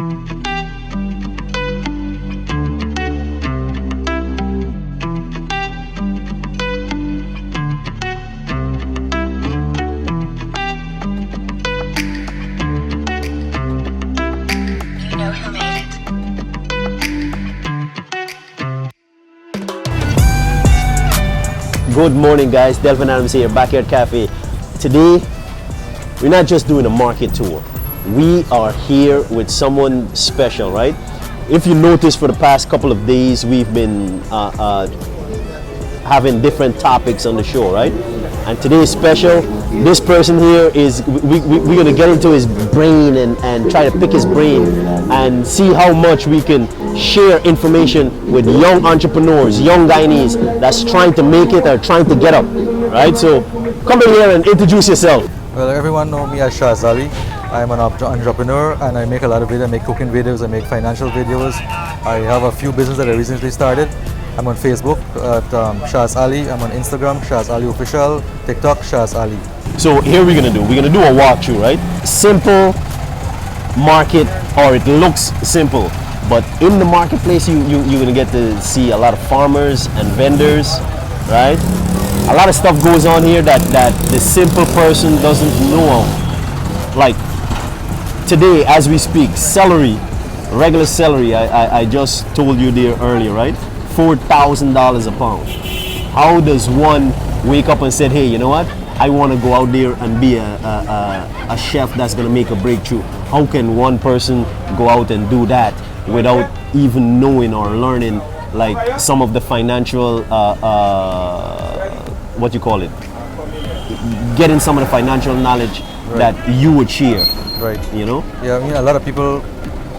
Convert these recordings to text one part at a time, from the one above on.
Good morning, guys. Delvin Adams here, Backyard Cafe. Today, we're not just doing a market tour. We are here with someone special, right? If you notice, for the past couple of days, we've been having different topics on the show, right? And today is special. This person here is, we're going to get into his brain and try to pick his brain and see how much we can share information with young entrepreneurs, young Guyanese that's trying to make it or trying to get up, right? So come in here and introduce yourself. Well, everyone know me as Shaz Ali. I'm an entrepreneur and I make a lot of videos. I make cooking videos, I make financial videos. I have a few businesses that I recently started. I'm on Facebook at Shaz Ali. I'm on Instagram, Shaz Ali Official, TikTok, Shaz Ali. So here we're gonna do a walkthrough, right? Simple market, or it looks simple, but in the marketplace you're gonna get to see a lot of farmers and vendors, right? A lot of stuff goes on here that the simple person doesn't know of. Like today as we speak, celery, regular celery, I just told you there earlier, right? $4,000 a pound. How does one wake up and say, hey, you know what? I want to go out there and be a chef that's going to make a breakthrough. How can one person go out and do that without even knowing or learning like some of the financial, what you call it? Getting some of the financial knowledge that you would share. Right. You know? Yeah, I mean, a lot of people,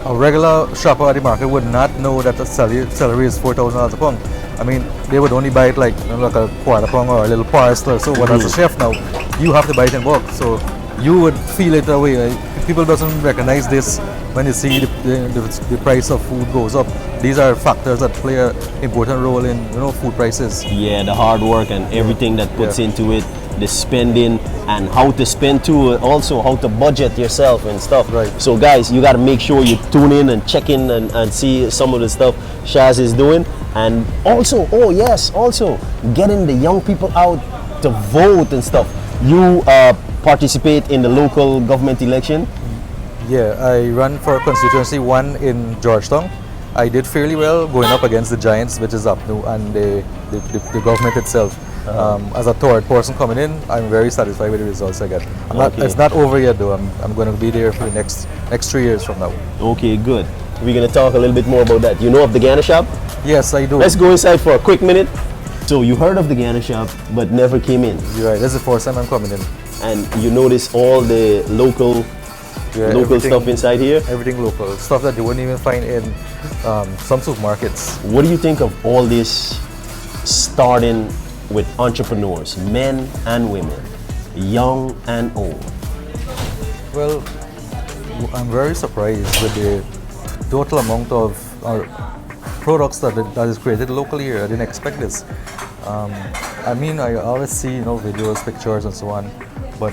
a regular shopper at the market would not know that the celery is $4,000 a pound. I mean, they would only buy it like, you know, like a quarter pound or a little parcel. So, but as a chef now, you have to buy it in bulk. So you would feel it away. Like, people doesn't recognize this when you see the price of food goes up. These are factors that play an important role in, you know, food prices. Yeah, the hard work and everything that puts into it, the spending and how to spend too, also how to budget yourself and stuff. Right. So guys, you got to make sure you tune in and check in and see some of the stuff Shaz is doing. And also, oh yes, also getting the young people out to vote and stuff. You participate in the local government election? Yeah, I ran for constituency 1 in Georgetown. I did fairly well going up against the Giants, which is up now, and the government itself. As a third person coming in, I'm very satisfied with the results I get. It's not over yet though. I'm going to be there for the next 3 years from now. Okay, good. We're going to talk a little bit more about that. You know of the Ghana shop? Yes, I do. Let's go inside for a quick minute. So you heard of the Ghana shop, but never came in. You're right. This is the first time I'm coming in. And you notice all the local stuff inside here? Everything local. Stuff that you wouldn't even find in some supermarkets. What do you think of all this starting with entrepreneurs, men and women, young and old? Well, I'm very surprised with the total amount of products that is created locally here. I didn't expect this. I mean, I always see, you know, videos, pictures, and so on, but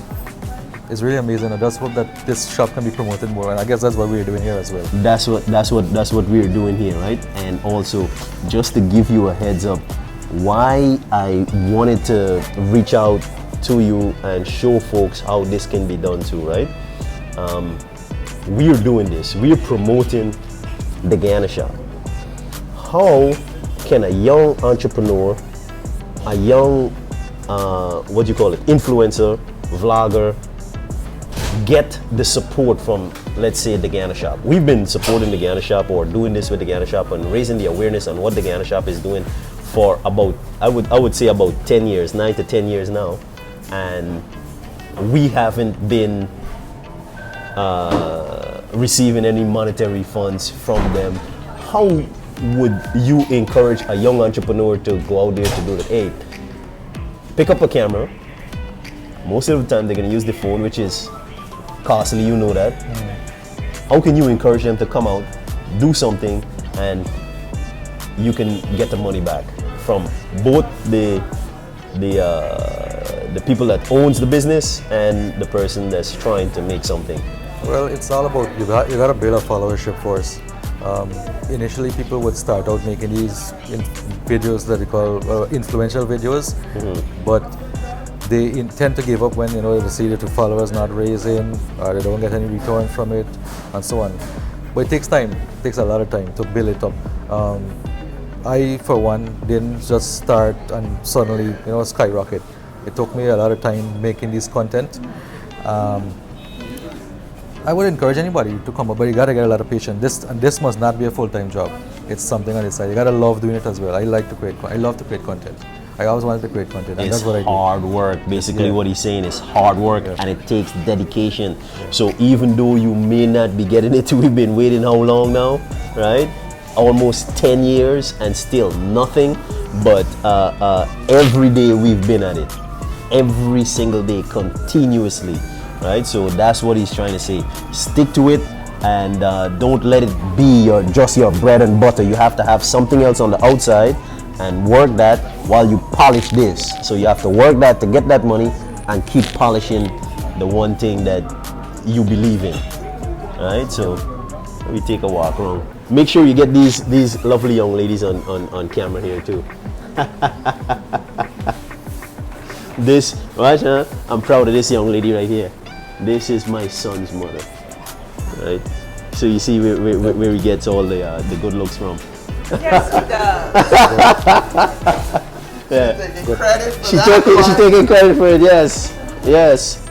it's really amazing. I just hope that this shop can be promoted more, and I guess that's what we're doing here as well. That's what we're doing here, right? And also, just to give you a heads up, why I wanted to reach out to you and show folks how this can be done too, right? We're doing this. We're promoting the Ghana shop. How can a young entrepreneur, a young, what do you call it, influencer, vlogger, get the support from, let's say, the Ghana shop? We've been supporting the Ghana shop or doing this with the Ghana shop and raising the awareness on what the Ghana shop is doing for about, I would say about 10 years, 9 to 10 years now. And we haven't been receiving any monetary funds from them. How would you encourage a young entrepreneur to go out there to do that? Hey, pick up a camera. Most of the time they're going to use the phone, which is costly, you know that. How can you encourage them to come out, do something, and you can get the money back from both the people that owns the business and the person that's trying to make something? Well, it's all about you got to build a followership first. Initially, people would start out making these videos that they call influential videos, but they tend to give up when they see that the followers not raising, or they don't get any return from it, and so on. But it takes time. It takes a lot of time to build it up. I, for one, didn't just start and suddenly skyrocket. It took me a lot of time making this content. I would encourage anybody to come up, but you gotta get a lot of patience. This must not be a full-time job. It's something on the side. You gotta love doing it as well. I love to create content. I always wanted to create content, and It's that's what I do. hard work. Basically, what he's saying is hard work, Yeah. and it takes dedication. So even though you may not be getting it, we've been waiting how long now, right? Almost 10 years, and still nothing. But every day we've been at it, every single day, continuously, right? So that's what he's trying to say. Stick to it, and don't let it be just your bread and butter. You have to have something else on the outside and work that while you polish this. So you have to work that to get that money and keep polishing the one thing that you believe in. Right? So we take a walk around. Make sure you get these lovely young ladies on camera here too. This, watch, huh? I'm proud of this young lady right here. This is my son's mother. Right? So you see where he gets all the good looks from. Yes, he does. Yeah. Taking credit for She that she's one. taking credit for it. Yes,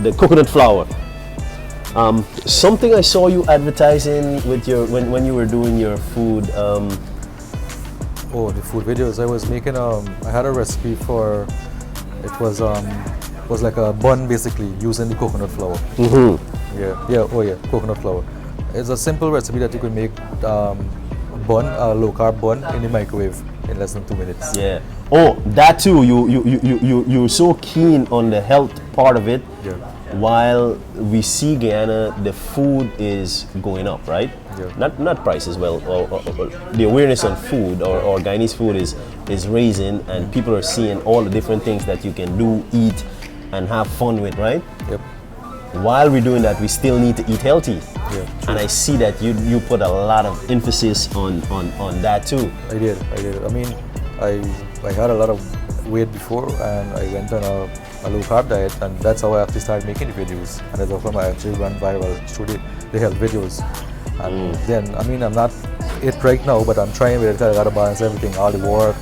the coconut flour. Something I saw you advertising with your when you were doing your food. Oh, the food videos I was making. I had a recipe for. It was like a bun basically using the coconut flour. Coconut flour. It's a simple recipe that you can make a low carb bun in the microwave in less than 2 minutes. Yeah. Oh, that too. You're so keen on the health part of it. Yeah. While we see Guyana, the food is going up, right? Yeah. Not price as well. Or the awareness on food or Guyanese food is raising, and people are seeing all the different things that you can do, eat, and have fun with, right? Yep. While we're doing that, we still need to eat healthy. Yeah, and I see that you put a lot of emphasis on that too. I did. I mean, I had a lot of weight before, and I went on a low carb diet, and that's how I actually started making the videos. And that's how I actually ran viral through the health videos. And then, I mean, I'm not it right now, but I'm trying with it. I gotta balance everything, all the work,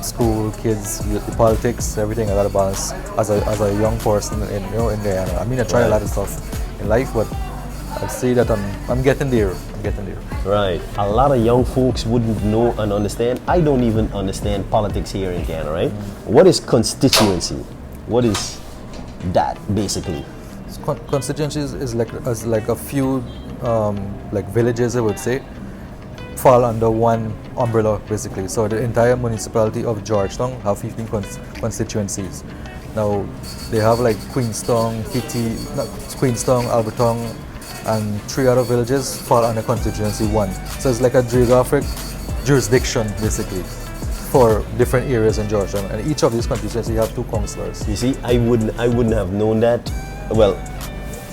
school, kids, the politics, everything. I gotta balance as a young person in Guyana. I mean, I try a lot of stuff in life, but I'd say that I'm getting there. Right. A lot of young folks wouldn't know and understand. I don't even understand politics here in Guyana, right? What is constituency? What is that basically? Constituencies is like a few like villages, I would say, fall under one umbrella basically. So the entire municipality of Georgetown have 15 constituencies. Now they have like Queenstown, Alberton, and 3 other villages fall under constituency 1. So it's like a geographic jurisdiction basically for different areas in Georgetown, and each of these constituencies have 2 councillors. You see, I wouldn't have known that. Well,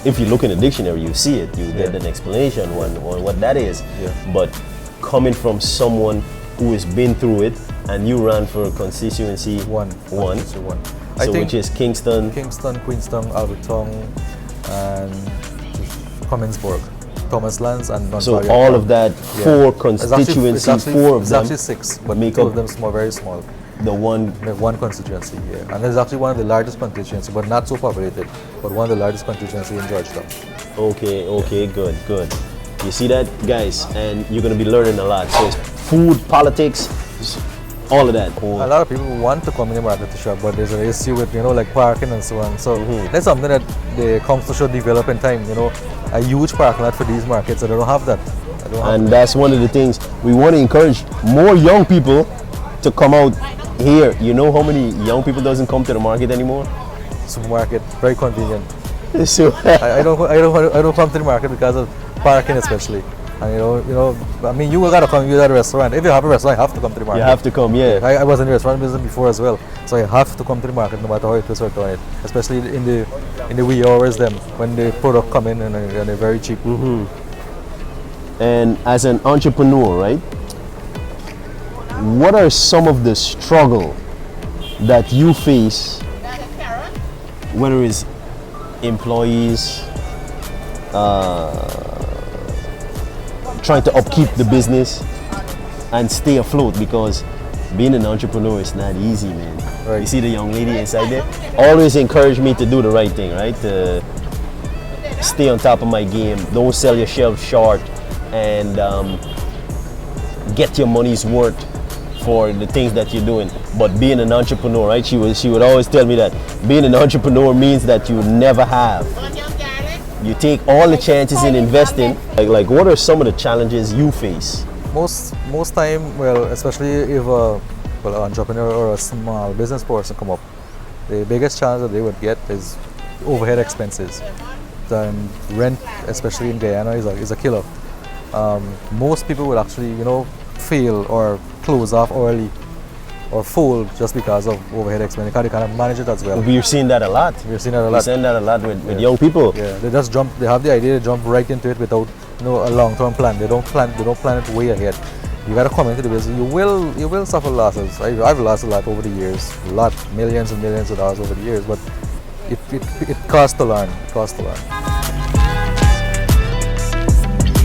if you look in the dictionary, you see it. You get an explanation on what that is. Yeah. But coming from someone who has been through it, and you ran for constituency one. I So think which is Kingston. Queenstown, Alberton, and Comminsburg, Thomaslands, and So Nonpareil. all of that, 4 constituencies, it's 4 of it's them actually 6, but make 2 up of them small, very small. the one. One constituency, yeah. And it's actually one of the largest constituencies, but not so populated, but one of the largest constituencies in Georgetown. Okay, good. You see that, guys? And you're going to be learning a lot. So it's food, politics, all of that. A lot of people want to come in the market to shop, but there's an issue with, like parking and so on. So that's something that the council should develop in time, a huge parking lot for these markets, and they don't have that. And that's one of the things we want to encourage more young people to come out here. You know how many young people doesn't come to the market anymore? Supermarket, very convenient. So I don't come to the market because of parking especially. And I mean, you gotta come. You got a restaurant. If you have a restaurant, you have to come to the market. You have to come, yeah. I was in the restaurant business before as well, so I have to come to the market no matter how it is or on it. Especially in the wee hours, them when the product come in and they're very cheap. And as an entrepreneur, right? What are some of the struggle that you face, whether it's employees, trying to upkeep the business and stay afloat, because being an entrepreneur is not easy, man. Right. You see the young lady inside there? Always encourage me to do the right thing, right? To stay on top of my game. Don't sell yourself short, and get your money's worth for the things that you're doing. But being an entrepreneur, right? She would always tell me that being an entrepreneur means that you never have. You take all the chances in investing. Like what are some of the challenges you face? Most time, well, especially if an entrepreneur or a small business person come up, the biggest challenge that they would get is overhead expenses. And rent, especially in Guyana, is a killer. Most people would actually, fail or close off early or fold just because of overhead expenses. They can't manage it as well. We're seeing that a lot. We're seeing that a lot. We're seeing that a lot with young people. Yeah, they just jump. They have the idea to jump right into it without a long-term plan. They don't plan it way ahead. You gotta come into the business. You will suffer losses. I've lost a lot over the years. Millions and millions of dollars over the years. But it costs to learn. It costs to learn.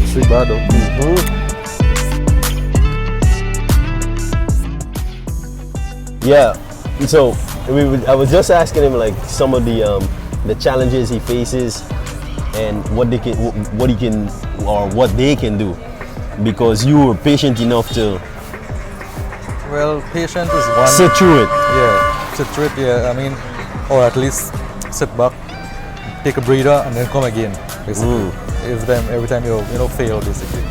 Sweet bad though. Yeah, so I was just asking him like some of the challenges he faces and what they can do, because you were patient enough to patient is one. sit through it. Yeah, sit through it. Yeah, I mean, or at least sit back, take a breather, and then come again. Basically, every time you fail, basically.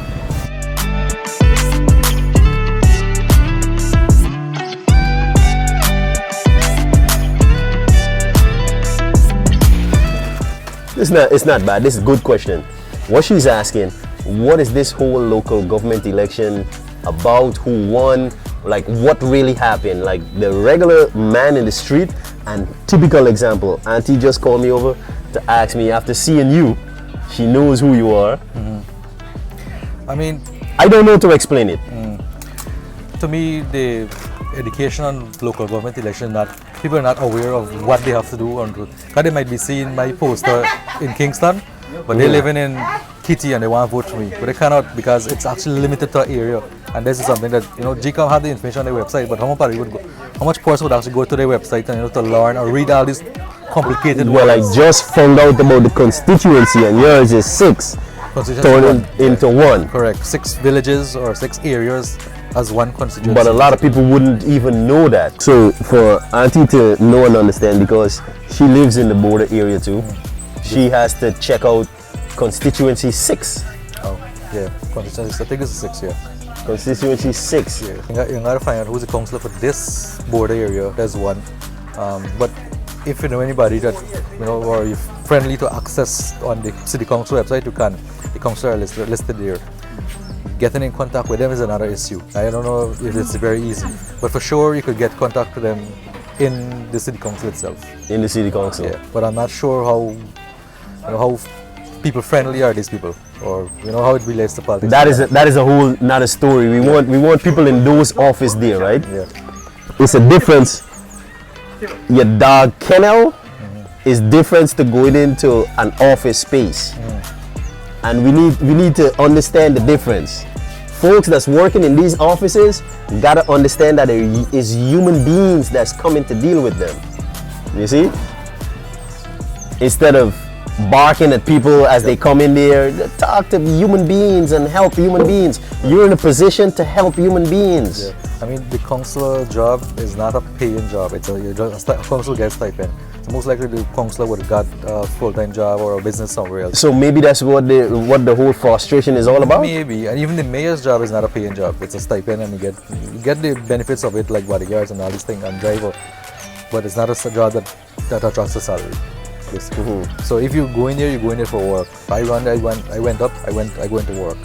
It's not bad. This is a good question. What she's asking, what is this whole local government election about? Who won? Like what really happened? Like the regular man in the street. And typical example, Auntie just called me over to ask me, after seeing you, she knows who you are. I mean, I don't know to explain it. To me, the education on local government election, people are not aware of what they have to do. Because they might be seeing my poster in Kingston, but they're living in Kitty and they want to vote for me. But they cannot, because it's actually limited to an area. And this is something that, GCOM have the information on their website, but how much person would actually go to their website and to learn or read all these complicated Well, words? I just found out about the constituency, and yours is 6 turned into 1. Correct. 6 villages or 6 areas as one constituency. But a lot of people wouldn't even know that. So for Auntie to know and understand, because she lives in the Bourda area too, she has to check out constituency 6. Oh, yeah. Constituency, I think it's 6, yeah. Constituency 6. Yeah. You gotta find out who's the councillor for this border area. There's one. But if you know anybody that or you're friendly to access on the city council website, you can. The councillor are listed there. Getting in contact with them is another issue. I don't know if it's very easy, but for sure you could get contact with them in the city council itself. In the city council. Yeah. But I'm not sure how people friendly are these people, or how it relates to politics. That is a whole another story. We want people in those office there, right? Yeah. It's a difference. Your dog kennel is different to going into an office space, and we need to understand the difference. Folks that's working in these offices gotta understand that there is human beings that's coming to deal with them. You see, instead of barking at people as they come in there, talk to human beings and help human beings. You're in a position to help human beings. Yeah. I mean, the councillor job is not a paying job. It's a council gets stipend. So most likely the councillor would have got a full-time job or a business somewhere else. So maybe that's what the whole frustration is all about. Maybe, and even the mayor's job is not a paying job. It's a stipend, and you get the benefits of it, like bodyguards and all these things and driver. But it's not a job that attracts a salary. So if you go in there, you go in there for work. I go into work.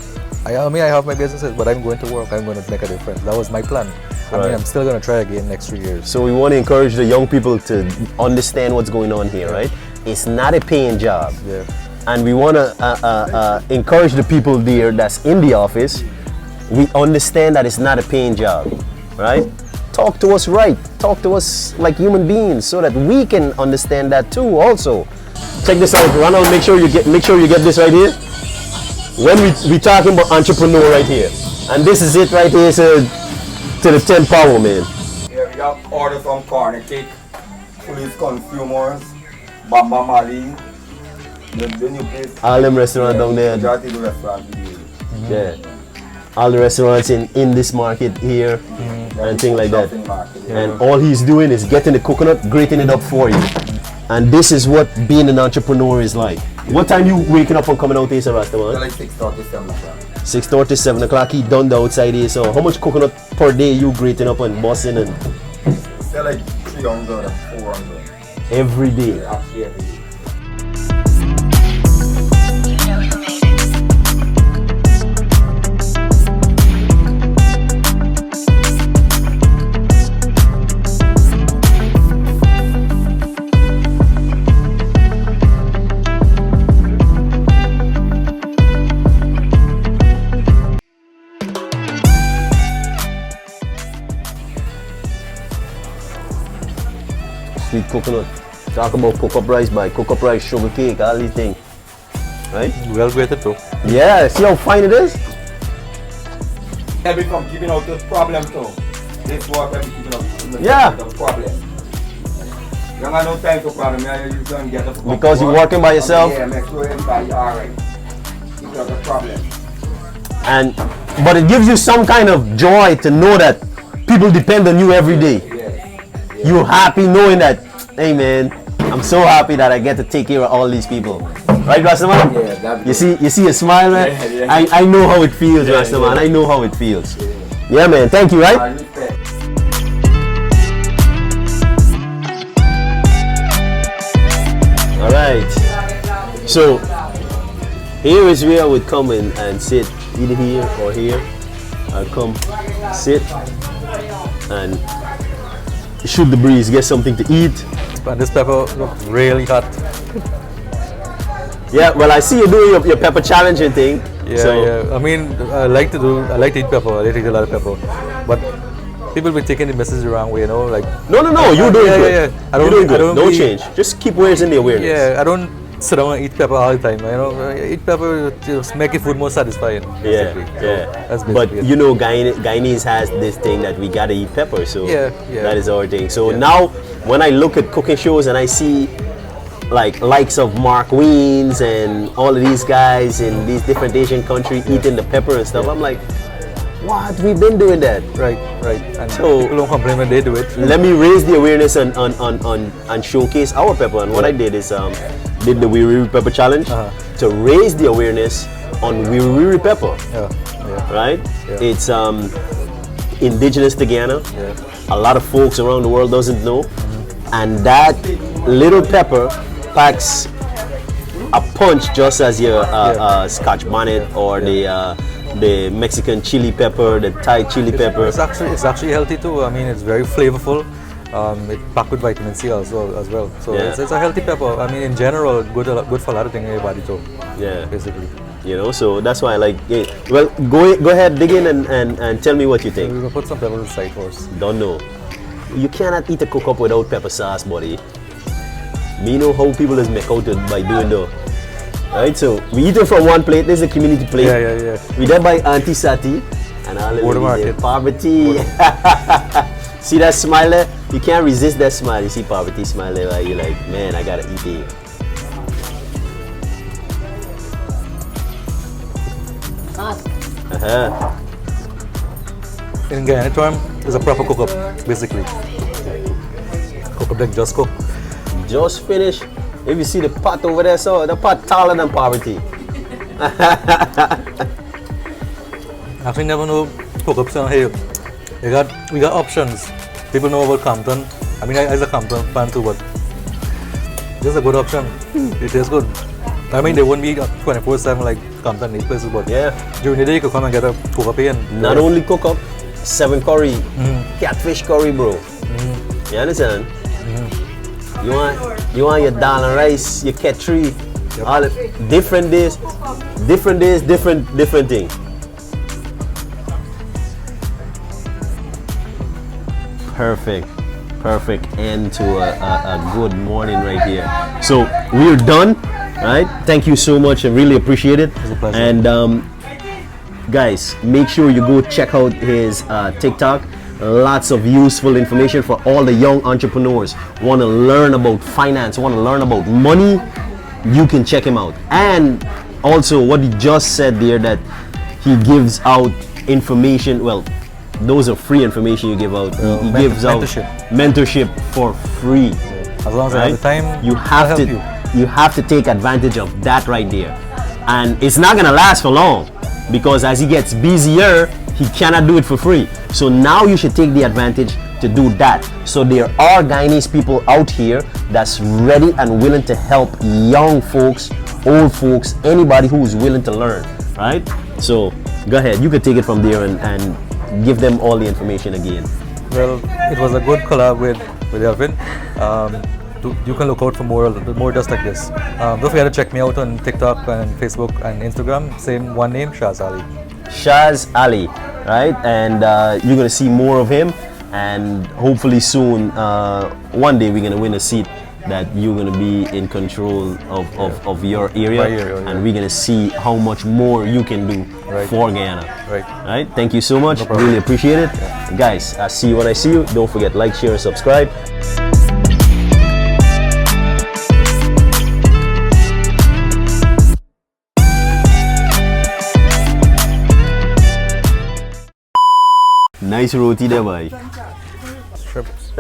I mean, I have my businesses, but I'm going to work. I'm going to make a difference. That was my plan. I Right. mean, I'm still going to try again next 3 years. So we want to encourage the young people to understand what's going on here, right? It's not a paying job. Yeah. And we want to encourage the people there that's in the office. We understand that it's not a paying job, right? Talk to us right. Talk to us like human beings so that we can understand that too also. Check this out, Ronald, make sure you get this right here. When we talking about entrepreneur right here. And this is it right here, so to the 10 power, man. Yeah, we have orders from corner cake, police consumers, Bamba Mali, the new place. All them restaurants down there. Majority of the restaurants we do. Yeah. All the restaurants in this market here and things like that. Shopping market. And all he's doing is getting the coconut, grating it up for you. And this is what being an entrepreneur is like. What time you waking up and coming out here, Rasta, They're man? like 6:30, 7 o'clock. 6:30, 7 o'clock, he done the outside here. So how much coconut per day you grating up and bossing and They're like 300 and 400. every day? Actually, every day. Sweet coconut. Talk about cocoa rice, by cocoa rice, sugar cake, all these things. Right? Well grated too. Yeah, see how fine it is? Help me from giving out the problem too. This work help me giving out Yeah. the problem. You don't have no time for problem. You don't get up. Because you're working by yourself. Yeah, make sure everybody alright. You got the problem. But it gives you some kind of joy to know that people depend on you every day. Yeah. You're happy knowing that, hey man, I'm so happy that I get to take care of all these people. Right, Rastaman? Yeah, that's You see a smile, man? Yeah, yeah. I know how it feels, Yeah, Rastaman. yeah. I know how it feels. Yeah, man. Thank you, right? I respect. All right. So here is where I would come in and sit, either here or here. I'll come sit and shoot the breeze, get something to eat. And this pepper looks really hot. Yeah, well, I see you doing your pepper challenging thing. Yeah, so, yeah. I mean, I like to eat pepper. I like to eat a lot of pepper. But people be taking the message the wrong way, you know, like. No, you're doing Yeah, good. yeah, yeah. You're doing good. don't Don't be- change. Just keep raising the awareness. Yeah, I don't sit down and eat pepper all the time. You know, eat pepper to make your food more satisfying. Yeah, basically. So yeah. that's But basically it. you know, Guyanese has this thing that we gotta eat pepper, so Yeah, yeah. that is our thing. So Yeah. now, when I look at cooking shows and I see like likes of Mark Weens and all of these guys in these different Asian countries eating the pepper and stuff, I'm like, what? We've been doing that. Right. And So- people don't complain when they do it. Let me raise the awareness and showcase our pepper. And what I did is did the Wiri Pepper Challenge to raise the awareness on Wiri Pepper. Yeah. Right? Yeah. It's indigenous to Guyana. Yeah. A lot of folks around the world doesn't know. And that little pepper packs a punch just as your Scotch bonnet or the Mexican chili pepper, the Thai chili pepper. It's actually healthy too. I mean, it's very flavorful. It's packed with vitamin C as well. So Yeah. it's a healthy pepper. I mean, in general, good for a lot of things in your body too. Yeah. Basically. You know, so that's why I like it. Well, go ahead, dig in and tell me what you think. We're gonna put some pepper aside first. Don't know. You cannot eat a cook-up without pepper sauce, buddy. Me know how people is make out it by doing though. Right, so we eat it from one plate. This is a community plate. Yeah. We done by Auntie Sati and all the Bourda ladies there. market. Parvati. See that smile there? You can't resist that smile. You see Parvati smile there, right? You're like, man, I gotta eat it. Uh-huh. In Guyana term, it's a proper cook-up, basically. Cook-up like just cook. Just finished. If you see the pot over there, so the pot taller than Parvati. Actually, never know cook-ups on here. We got options. People know about Compton. I mean, I as a Compton fan too, but this is a good option. It tastes good. I mean, they won't be 24/7 like come to these places, but Yeah. during the day you could come and get a cocoa pay and Not only cook up, 7 curry, catfish curry, bro. You understand? You want your dal and rice, your ketri, all different days, different thing. Perfect end to a good morning right here. So we're done, right? Thank you so much. I really appreciate it. a pleasure. And guys, make sure you go check out his TikTok. Lots of useful information for all the young entrepreneurs. Want to learn about finance, want to learn about money, you can check him out. And also what he just said there, that he gives out information. Well, those are free information you give out. He gives out mentorship for free. as long as I have the time, You I'll have help to you have to take advantage of that right there. And it's not gonna last for long, because as he gets busier, he cannot do it for free. So now you should take the advantage to do that. So there are Guyanese people out here that's ready and willing to help young folks, old folks, anybody who is willing to learn, right? So go ahead, you can take it from there and give them all the information again. Well, it was a good collab with Elvin. You can look out for more just like this. Don't forget to check me out on TikTok and Facebook and Instagram. Same one name, Shaz Ali. Shaz Ali, right? And you're gonna see more of him, and hopefully soon, one day we're gonna win a seat that you're gonna be in control of your area, My area, yeah. and we're gonna see how much more you can do Right. for Guyana. Right. Right? Thank you so much. No problem. Really appreciate it. Guys, I see you when I see you. Don't forget, like, share, and subscribe. Nice roti there, boy. Shrimps.